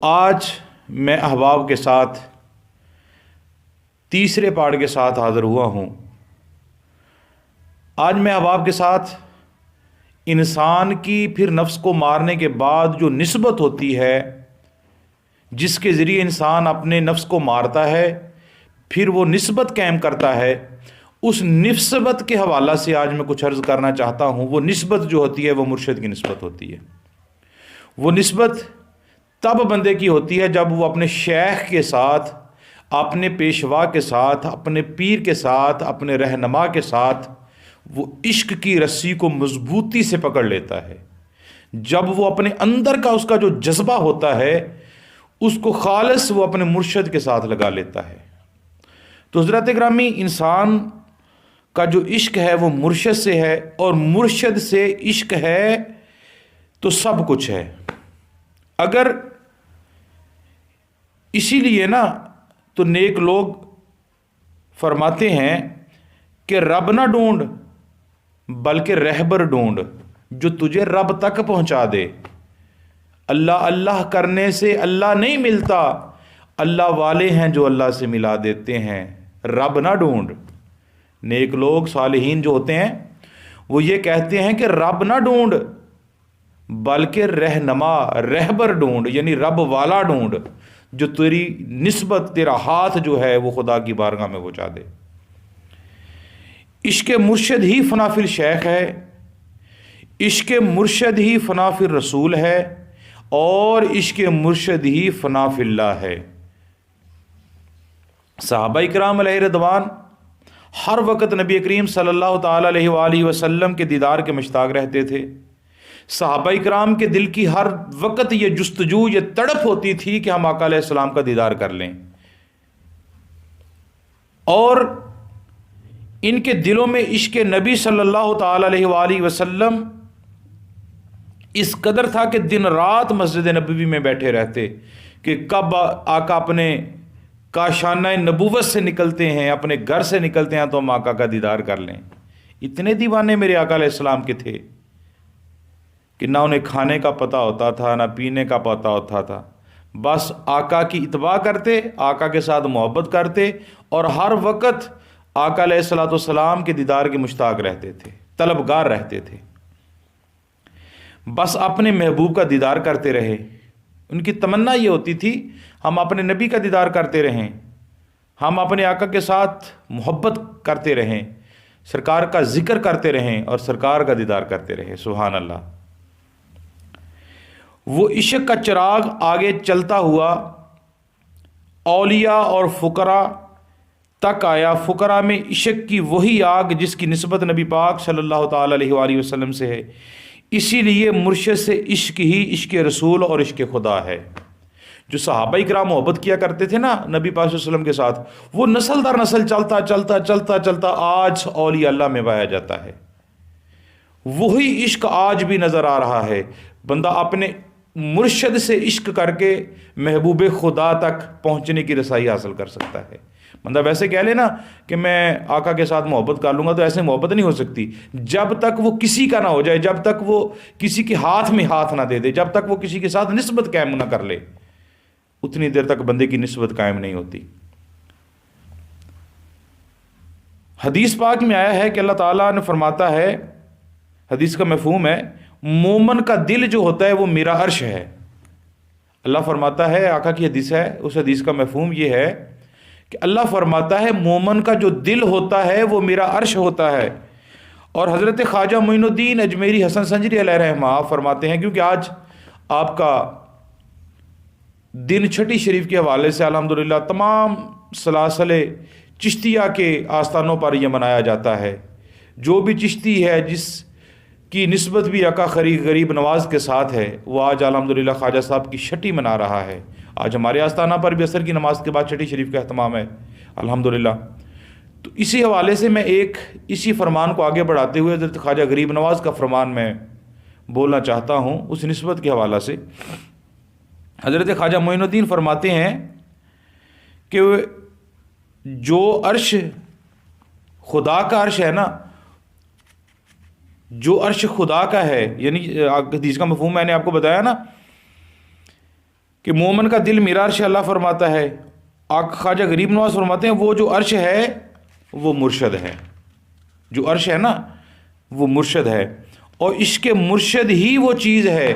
آج میں احباب کے ساتھ تیسرے پارٹ کے ساتھ حاضر ہوا ہوں۔ آج میں احباب کے ساتھ انسان کی پھر نفس کو مارنے کے بعد جو نسبت ہوتی ہے، جس کے ذریعے انسان اپنے نفس کو مارتا ہے، پھر وہ نسبت قائم کرتا ہے، اس نسبت کے حوالہ سے آج میں کچھ عرض کرنا چاہتا ہوں۔ وہ نسبت جو ہوتی ہے وہ مرشد کی نسبت ہوتی ہے۔ وہ نسبت تب بندے کی ہوتی ہے جب وہ اپنے شیخ کے ساتھ، اپنے پیشوا کے ساتھ، اپنے پیر کے ساتھ، اپنے رہنما کے ساتھ وہ عشق کی رسی کو مضبوطی سے پکڑ لیتا ہے۔ جب وہ اپنے اندر کا اس کا جو جذبہ ہوتا ہے اس کو خالص وہ اپنے مرشد کے ساتھ لگا لیتا ہے۔ تو حضرات گرامی، انسان کا جو عشق ہے وہ مرشد سے ہے، اور مرشد سے عشق ہے تو سب کچھ ہے۔ اگر اسی لیے نا تو نیک لوگ فرماتے ہیں کہ رب نہ ڈھونڈ بلکہ رہبر ڈھونڈ جو تجھے رب تک پہنچا دے۔ اللہ اللہ کرنے سے اللہ نہیں ملتا، اللہ والے ہیں جو اللہ سے ملا دیتے ہیں۔ رب نہ ڈھونڈ۔ نیک لوگ صالحین جو ہوتے ہیں وہ یہ کہتے ہیں کہ رب نہ ڈھونڈ بلکہ رہنما، رہبر ڈھونڈ، یعنی رب والا ڈھونڈ جو تیری نسبت، تیرا ہاتھ جو ہے وہ خدا کی بارگاہ میں پہنچا دے۔ عشق مرشد ہی فنا فی الشیخ ہے، عشق مرشد ہی فنا فی الرسول ہے، اور عشق مرشد ہی فنا فی اللہ ہے۔ صحابہ کرام علیہ رضوان ہر وقت نبی کریم صلی اللہ تعالی علیہ وآلہ وسلم کے دیدار کے مشتاق رہتے تھے۔ صحابہ کرام کے دل کی ہر وقت یہ جستجو، یہ تڑپ ہوتی تھی کہ ہم آقا علیہ السلام کا دیدار کر لیں، اور ان کے دلوں میں عشق نبی صلی اللہ تعالی علیہ وآلہ وسلم اس قدر تھا کہ دن رات مسجد نبوی میں بیٹھے رہتے کہ کب آقا اپنے کاشانہ نبوت سے نکلتے ہیں، اپنے گھر سے نکلتے ہیں تو ہم آقا کا دیدار کر لیں۔ اتنے دیوانے میرے آقا علیہ السلام کے تھے کہ نہ انہیں کھانے کا پتہ ہوتا تھا، نہ پینے کا پتہ ہوتا تھا، بس آقا کی اتباع کرتے، آقا کے ساتھ محبت کرتے، اور ہر وقت آقا علیہ السلام کے دیدار کے مشتاق رہتے تھے، طلبگار رہتے تھے۔ بس اپنے محبوب کا دیدار کرتے رہے۔ ان کی تمنا یہ ہوتی تھی ہم اپنے نبی کا دیدار کرتے رہیں، ہم اپنے آقا کے ساتھ محبت کرتے رہیں، سرکار کا ذکر کرتے رہیں اور سرکار کا دیدار کرتے رہیں۔ سبحان اللہ۔ وہ عشق کا چراغ آگے چلتا ہوا اولیاء اور فقراء تک آیا۔ فقراء میں عشق کی وہی آگ جس کی نسبت نبی پاک صلی اللہ تعالی علیہ وآلہ وسلم سے ہے، اسی لیے مرشد سے عشق ہی عشق رسول اور عشق خدا ہے۔ جو صحابہ کرام محبت کیا کرتے تھے نا نبی پاک صلی اللہ علیہ وسلم کے ساتھ، وہ نسل در نسل چلتا چلتا چلتا چلتا آج اولیاء اللہ میں پایا جاتا ہے۔ وہی عشق آج بھی نظر آ رہا ہے۔ بندہ اپنے مرشد سے عشق کر کے محبوب خدا تک پہنچنے کی رسائی حاصل کر سکتا ہے۔ بندہ ویسے کہہ لے نا کہ میں آقا کے ساتھ محبت کر لوں گا، تو ایسے محبت نہیں ہو سکتی جب تک وہ کسی کا نہ ہو جائے، جب تک وہ کسی کے ہاتھ میں ہاتھ نہ دے دے، جب تک وہ کسی کے ساتھ نسبت قائم نہ کر لے، اتنی دیر تک بندے کی نسبت قائم نہیں ہوتی۔ حدیث پاک میں آیا ہے کہ اللہ تعالیٰ نے فرماتا ہے، حدیث کا مفہوم ہے، مومن کا دل جو ہوتا ہے وہ میرا عرش ہے۔ اللہ فرماتا ہے، آقا کی حدیث ہے، اس حدیث کا مفہوم یہ ہے کہ اللہ فرماتا ہے مومن کا جو دل ہوتا ہے وہ میرا عرش ہوتا ہے۔ اور حضرت خواجہ معین الدین اجمیری حسن سنجری علیہ رحمہ آپ فرماتے ہیں، کیونکہ آج آپ کا دن چھٹی شریف کے حوالے سے الحمدللہ تمام سلاسل چشتیہ کے آستانوں پر یہ منایا جاتا ہے۔ جو بھی چشتی ہے جس کی نسبت بھی آقا غریب نواز کے ساتھ ہے، وہ آج الحمدللہ خواجہ صاحب کی چھٹی منا رہا ہے۔ آج ہمارے آستانہ پر بھی عصر کی نماز کے بعد چھٹی شریف کا اہتمام ہے الحمدللہ۔ تو اسی حوالے سے میں ایک اسی فرمان کو آگے بڑھاتے ہوئے حضرت خواجہ غریب نواز کا فرمان میں بولنا چاہتا ہوں اس نسبت کے حوالہ سے۔ حضرت خواجہ معین الدین فرماتے ہیں کہ جو عرش خدا کا عرش ہے نا، جو عرش خدا کا ہے، یعنی حدیث کا مفہوم میں نے آپ کو بتایا نا کہ مومن کا دل میرا عرش اللہ فرماتا ہے. آقا خواجہ غریب نواز فرماتے ہیں وہ جو عرش ہے وہ مرشد ہے. جو عرش ہے نا وہ مرشد ہے، اور عشق مرشد ہی وہ چیز ہے.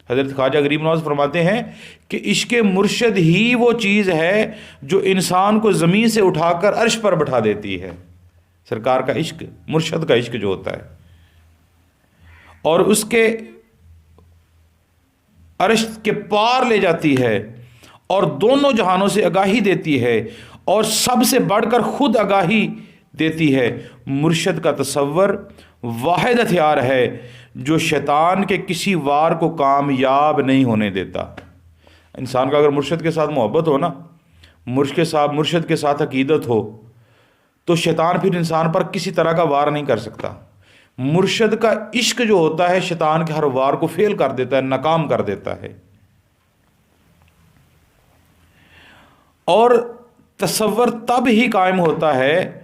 حضرت خواجہ غریب نواز فرماتے ہیں کہ عشق مرشد ہی وہ چیز ہے جو انسان کو زمین سے اٹھا کر عرش پر بٹھا دیتی ہے. سرکار کا عشق، مرشد کا عشق جو ہوتا ہے، اور اس کے عرش کے پار لے جاتی ہے اور دونوں جہانوں سے آگاہی دیتی ہے، اور سب سے بڑھ کر خود آگاہی دیتی ہے. مرشد کا تصور واحد ہتھیار ہے جو شیطان کے کسی وار کو کامیاب نہیں ہونے دیتا. انسان کا اگر مرشد کے ساتھ محبت ہو نا، مرشد کے ساتھ عقیدت ہو، تو شیطان پھر انسان پر کسی طرح کا وار نہیں کر سکتا. مرشد کا عشق جو ہوتا ہے شیطان کے ہر وار کو فیل کر دیتا ہے، ناکام کر دیتا ہے. اور تصور تب ہی قائم ہوتا ہے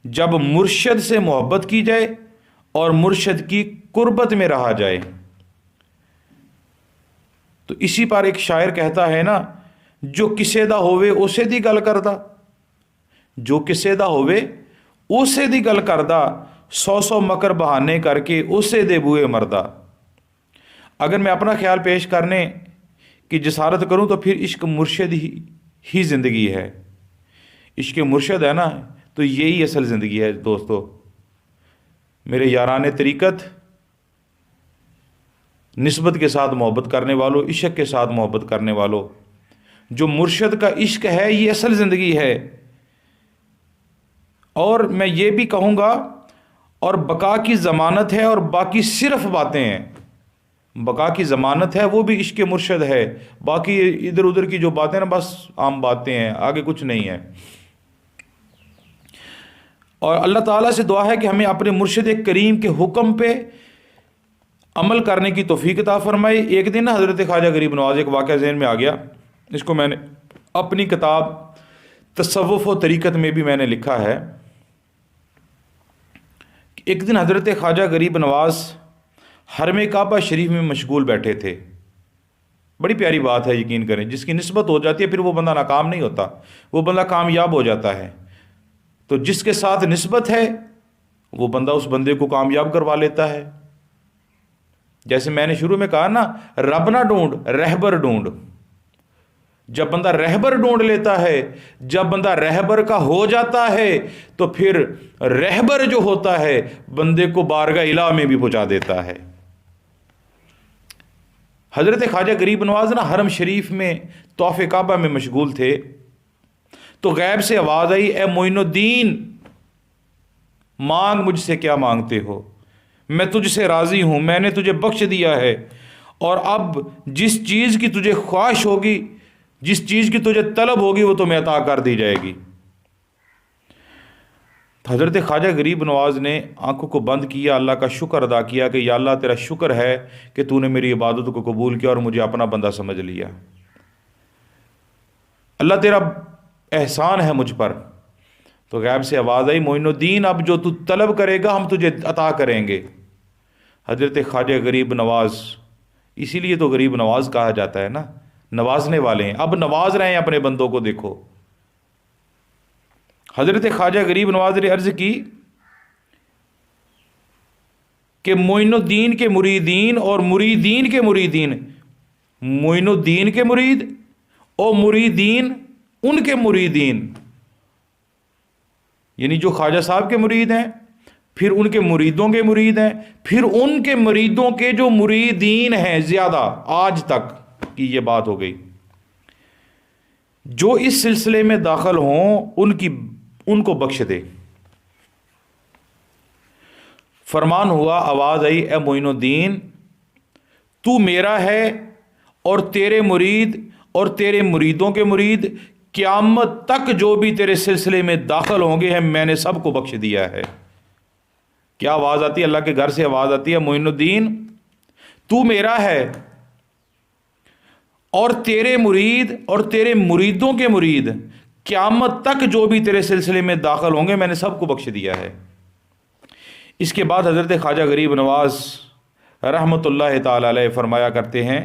جب مرشد سے محبت کی جائے اور مرشد کی قربت میں رہا جائے. تو اسی پر ایک شاعر کہتا ہے نا، جو کسے دا ہووے اسے دی گل کردا، جو کسے دا ہووے اسے دی گل کردا، 100 مکر بہانے کر کے اسے دے بوئے مردہ. اگر میں اپنا خیال پیش کرنے کی جسارت کروں تو پھر عشق مرشد ہی زندگی ہے. عشق مرشد ہے نا تو یہی اصل زندگی ہے. دوستو، میرے یاران طریقت، نسبت کے ساتھ محبت کرنے والوں، عشق کے ساتھ محبت کرنے والوں، جو مرشد کا عشق ہے یہ اصل زندگی ہے. اور میں یہ بھی کہوں گا، اور بقا کی ضمانت ہے، اور باقی صرف باتیں ہیں. بقا کی ضمانت ہے وہ بھی عشق مرشد ہے، باقی ادھر ادھر کی جو باتیں نا بس عام باتیں ہیں، آگے کچھ نہیں ہے. اور اللہ تعالیٰ سے دعا ہے کہ ہمیں اپنے مرشد کریم کے حکم پہ عمل کرنے کی توفیق عطا فرمائے. ایک دن حضرت خواجہ غریب نواز، ایک واقعہ ذہن میں آ گیا، اس کو میں نے اپنی کتاب تصوف و طریقت میں بھی میں نے لکھا ہے. ایک دن حضرت خواجہ غریب نواز حرم کعبہ شریف میں مشغول بیٹھے تھے. بڑی پیاری بات ہے، یقین کریں، جس کی نسبت ہو جاتی ہے پھر وہ بندہ ناکام نہیں ہوتا، وہ بندہ کامیاب ہو جاتا ہے. تو جس کے ساتھ نسبت ہے وہ بندہ اس بندے کو کامیاب کروا لیتا ہے. جیسے میں نے شروع میں کہا نا، رب نہ ڈھونڈ، رہبر ڈھونڈ. جب بندہ رہبر ڈھونڈ لیتا ہے، جب بندہ رہبر کا ہو جاتا ہے، تو پھر رہبر جو ہوتا ہے بندے کو بارگاہ الہ میں بھی پہنچا دیتا ہے. حضرت خواجہ غریب نواز نا حرم شریف میں طواف کعبہ میں مشغول تھے، تو غیب سے آواز آئی، اے معین الدین، مانگ مجھ سے کیا مانگتے ہو، میں تجھ سے راضی ہوں، میں نے تجھے بخش دیا ہے، اور اب جس چیز کی تجھے خواہش ہوگی، جس چیز کی تجھے طلب ہوگی وہ تمہیں عطا کر دی جائے گی. حضرت خواجہ غریب نواز نے آنکھوں کو بند کیا، اللہ کا شکر ادا کیا کہ یا اللہ تیرا شکر ہے کہ تو نے میری عبادت کو قبول کیا اور مجھے اپنا بندہ سمجھ لیا. اللہ تیرا احسان ہے مجھ پر. تو غیب سے آواز آئی، معین الدین، اب جو تو طلب کرے گا ہم تجھے عطا کریں گے. حضرت خواجہ غریب نواز، اسی لیے تو غریب نواز کہا جاتا ہے نا، نوازنے والے ہیں. اب نواز رہے ہیں اپنے بندوں کو. دیکھو، حضرت خواجہ غریب نواز نے عرض کی کہ معین الدین کے مریدین اور مریدین کے مریدین، معین الدین کے مرید اور مریدین ان کے مریدین، یعنی جو خواجہ صاحب کے مرید ہیں، پھر ان کے مریدوں کے مرید ہیں، پھر ان کے مریدوں کے جو مریدین ہیں زیادہ، آج تک کی یہ بات ہو گئی. جو اس سلسلے میں داخل ہوں ان کو بخش دے. فرمان ہوا، آواز آئی، اے معین الدین، تو میرا ہے اور تیرے مرید اور تیرے مریدوں کے مرید قیامت تک جو بھی تیرے سلسلے میں داخل ہوں گے ہیں میں نے سب کو بخش دیا ہے. کیا آواز آتی ہے؟ اللہ کے گھر سے آواز آتی ہے، معین الدین تو میرا ہے اور تیرے مرید اور تیرے مریدوں کے مرید قیامت تک جو بھی تیرے سلسلے میں داخل ہوں گے میں نے سب کو بخش دیا ہے. اس کے بعد حضرت خواجہ غریب نواز رحمۃ اللہ تعالی علیہ فرمایا کرتے ہیں،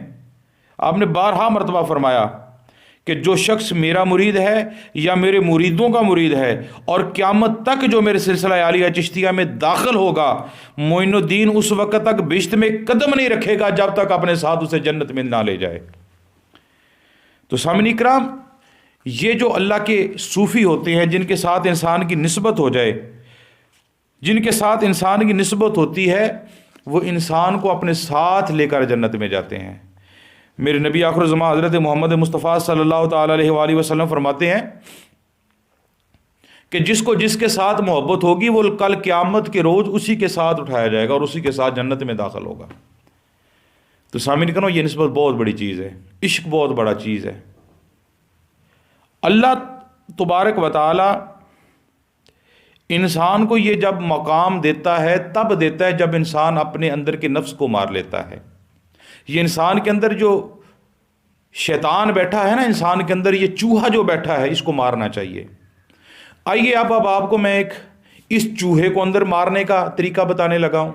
آپ نے بارہا مرتبہ فرمایا کہ جو شخص میرا مرید ہے یا میرے مریدوں کا مرید ہے اور قیامت تک جو میرے سلسلہ عالیہ چشتیہ میں داخل ہوگا، معین الدین اس وقت تک بہشت میں قدم نہیں رکھے گا جب تک اپنے ساتھ اسے جنت میں نہ لے جائے۔ تو سامعین کرام، یہ جو اللہ کے صوفی ہوتے ہیں جن کے ساتھ انسان کی نسبت ہو جائے، جن کے ساتھ انسان کی نسبت ہوتی ہے، وہ انسان کو اپنے ساتھ لے کر جنت میں جاتے ہیں۔ میرے نبی آخر الزمان حضرت محمد مصطفیٰ صلی اللہ تعالیٰ علیہ وآلہ وسلم فرماتے ہیں کہ جس کو جس کے ساتھ محبت ہوگی وہ کل قیامت کے روز اسی کے ساتھ اٹھایا جائے گا اور اسی کے ساتھ جنت میں داخل ہوگا۔ تو سامعین کرو، یہ نسبت بہت بڑی چیز ہے، عشق بہت بڑا چیز ہے۔ اللہ تبارک و تعالی انسان کو یہ جب مقام دیتا ہے تب دیتا ہے جب انسان اپنے اندر کے نفس کو مار لیتا ہے۔ یہ انسان کے اندر جو شیطان بیٹھا ہے نا، انسان کے اندر یہ چوہا جو بیٹھا ہے، اس کو مارنا چاہیے۔ آئیے اب آپ کو میں ایک اس چوہے کو اندر مارنے کا طریقہ بتانے لگا ہوں۔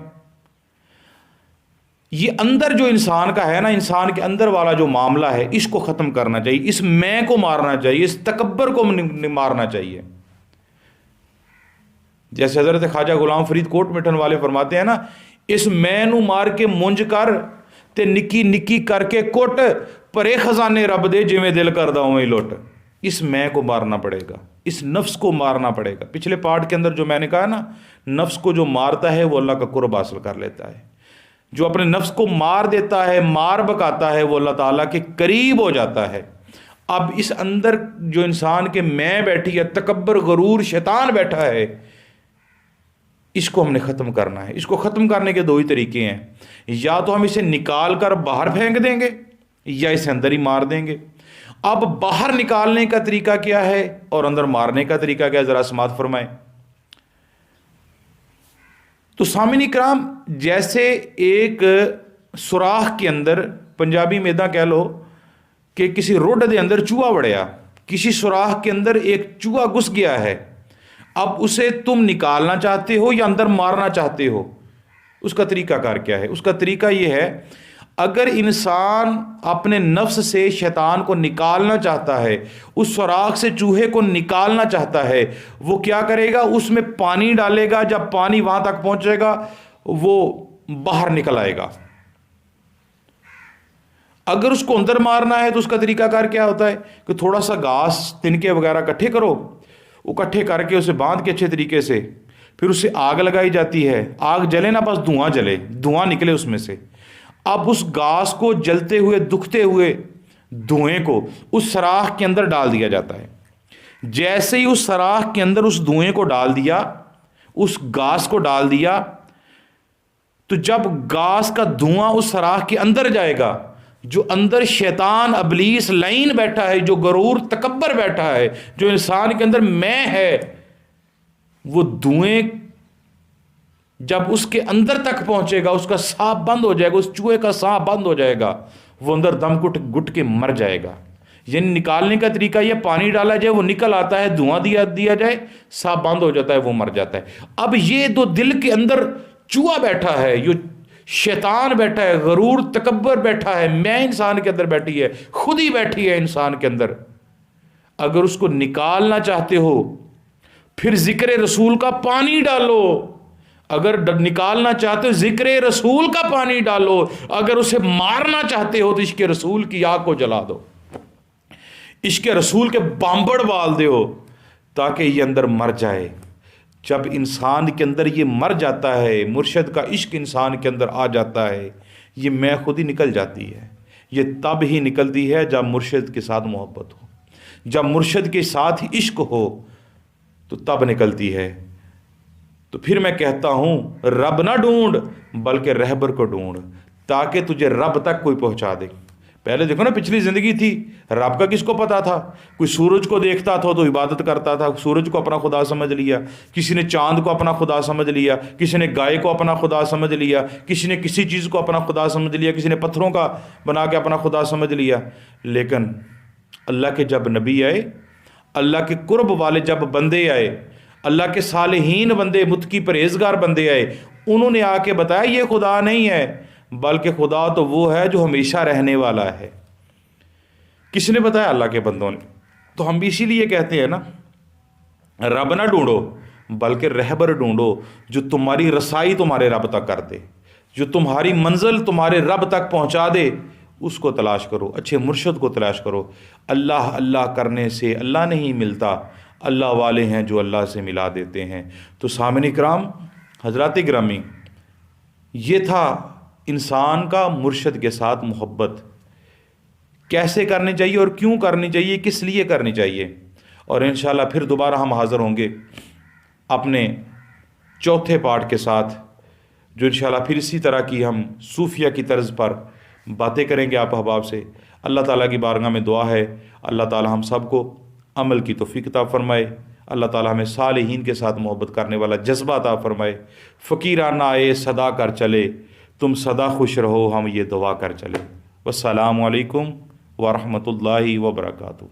یہ اندر جو انسان کا ہے نا، انسان کے اندر والا جو معاملہ ہے، اس کو ختم کرنا چاہیے، اس میں کو مارنا چاہیے، اس تکبر کو مارنا چاہیے۔ جیسے حضرت خواجہ غلام فرید کوٹ مٹن والے فرماتے ہیں نا، اس میں نو مار کے منج کر تے نکی نکی کر کے کوٹ، پرے خزانے رب دے جویں دل کردا اویں لٹ۔ اس میں کو مارنا پڑے گا، اس نفس کو مارنا پڑے گا۔ پچھلے پارٹ کے اندر جو میں نے کہا نا، نفس کو جو مارتا ہے وہ اللہ کا قرب حاصل کر لیتا ہے، جو اپنے نفس کو مار دیتا ہے، مار بکاتا ہے، وہ اللہ تعالیٰ کے قریب ہو جاتا ہے۔ اب اس اندر جو انسان کے میں بیٹھی ہے، تکبر، غرور، شیطان بیٹھا ہے، اس کو ہم نے ختم کرنا ہے۔ اس کو ختم کرنے کے دو ہی طریقے ہیں، یا تو ہم اسے نکال کر باہر پھینک دیں گے یا اسے اندر ہی مار دیں گے۔ اب باہر نکالنے کا طریقہ کیا ہے اور اندر مارنے کا طریقہ کیا ہے، ذرا سماعت فرمائیں۔ تو سامعین اکرام، جیسے ایک سوراخ کے اندر، پنجابی میں اداں کہہ لو کہ کسی روڈ دے اندر چوہا وڑیا، کسی سوراخ کے اندر ایک چوہا گھس گیا ہے، اب اسے تم نکالنا چاہتے ہو یا اندر مارنا چاہتے ہو، اس کا طریقہ کار کیا ہے؟ اس کا طریقہ یہ ہے، اگر انسان اپنے نفس سے شیطان کو نکالنا چاہتا ہے، اس سوراخ سے چوہے کو نکالنا چاہتا ہے، وہ کیا کرے گا؟ اس میں پانی ڈالے گا، جب پانی وہاں تک پہنچے گا وہ باہر نکل آئے گا۔ اگر اس کو اندر مارنا ہے تو اس کا طریقہ کار کیا ہوتا ہے کہ تھوڑا سا گھاس، تنکے وغیرہ اکٹھے کرو، وہ اکٹھے کر کے اسے باندھ کے اچھے طریقے سے، پھر اسے آگ لگائی جاتی ہے، آگ جلے نا، بس دھواں جلے، دھواں نکلے اس میں سے۔ اب اس گھاس کو جلتے ہوئے، دکھتے ہوئے دھوئیں کو اس سوراخ کے اندر ڈال دیا جاتا ہے۔ جیسے ہی اس سوراخ کے اندر اس دھوئیں کو ڈال دیا، اس گھاس کو ڈال دیا، تو جب گھاس کا دھواں اس سوراخ کے اندر جائے گا، جو اندر شیطان، ابلیس، لعین بیٹھا ہے، جو غرور، تکبر بیٹھا ہے، جو انسان کے اندر میں ہے، وہ دھوئیں جب اس کے اندر تک پہنچے گا، اس کا سانپ بند ہو جائے گا، اس چوہے کا سانپ بند ہو جائے گا، وہ اندر دم گھٹ کے مر جائے گا۔ یعنی نکالنے کا طریقہ یہ، پانی ڈالا جائے، وہ نکل آتا ہے، دھواں دیا جائے، سانپ بند ہو جاتا ہے، وہ مر جاتا ہے۔ اب یہ تو دل کے اندر چوہا بیٹھا ہے، جو شیطان بیٹھا ہے، غرور، تکبر بیٹھا ہے، میں انسان کے اندر بیٹھی ہے، خود ہی بیٹھی ہے انسان کے اندر، اگر اس کو نکالنا چاہتے ہو پھر ذکر رسول کا پانی ڈالو۔ اگر نکالنا چاہتے ہو ذکر رسول کا پانی ڈالو، اگر اسے مارنا چاہتے ہو تو عشق رسول کی آگ کو جلا دو، عشق رسول کے بامبڑ بال دو تاکہ یہ اندر مر جائے۔ جب انسان کے اندر یہ مر جاتا ہے، مرشد کا عشق انسان کے اندر آ جاتا ہے، یہ میں خود ہی نکل جاتی ہے۔ یہ تب ہی نکلتی ہے جب مرشد کے ساتھ محبت ہو، جب مرشد کے ساتھ ہی عشق ہو تو تب نکلتی ہے۔ تو پھر میں کہتا ہوں، رب نہ ڈھونڈ بلکہ رہبر کو ڈھونڈ، تاکہ تجھے رب تک کوئی پہنچا دے۔ پہلے دیکھو نا، پچھلی زندگی تھی، رب کا کس کو پتا تھا؟ کوئی سورج کو دیکھتا تھا تو عبادت کرتا تھا، سورج کو اپنا خدا سمجھ لیا، کسی نے چاند کو اپنا خدا سمجھ لیا، کسی نے گائے کو اپنا خدا سمجھ لیا، کسی نے کسی چیز کو اپنا خدا سمجھ لیا، کسی نے پتھروں کا بنا کے اپنا خدا سمجھ لیا۔ لیکن اللہ کے جب نبی آئے، اللہ کے قرب والے جب بندے آئے، اللہ کے صالحین بندے، متقی پرہیزگار بندے آئے، انہوں نے آ کے بتایا یہ خدا نہیں ہے، بلکہ خدا تو وہ ہے جو ہمیشہ رہنے والا ہے، کس نے بتایا؟ اللہ کے بندوں نے. تو ہم بھی اسی لیے کہتے ہیں نا، رب نہ ڈھونڈو بلکہ رہبر ڈھونڈو جو تمہاری رسائی تمہارے رب تک کر دے، جو تمہاری منزل تمہارے رب تک پہنچا دے، اس کو تلاش کرو، اچھے مرشد کو تلاش کرو. اللہ اللہ کرنے سے اللہ نہیں ملتا، اللہ والے ہیں جو اللہ سے ملا دیتے ہیں. تو سامعین کرام، حضرات گرامی، یہ تھا انسان کا مرشد کے ساتھ محبت کیسے کرنی چاہیے اور کیوں کرنی چاہیے، کس لیے کرنی چاہیے. اور انشاءاللہ پھر دوبارہ ہم حاضر ہوں گے اپنے چوتھے پارٹ کے ساتھ، جو انشاءاللہ پھر اسی طرح کی ہم صوفیہ کی طرز پر باتیں کریں گے آپ احباب سے. اللہ تعالیٰ کی بارگاہ میں دعا ہے اللہ تعالیٰ ہم سب کو عمل کی توفیق عطا فرمائے. اللہ تعالیٰ ہمیں صالحین کے ساتھ محبت کرنے والا جذبہ عطا فرمائے. فقیرانہ آئے صدا کر چلے، تم سدا خوش رہو ہم یہ دعا کر چلے. والسلام علیکم ورحمۃ اللہ وبرکاتہ.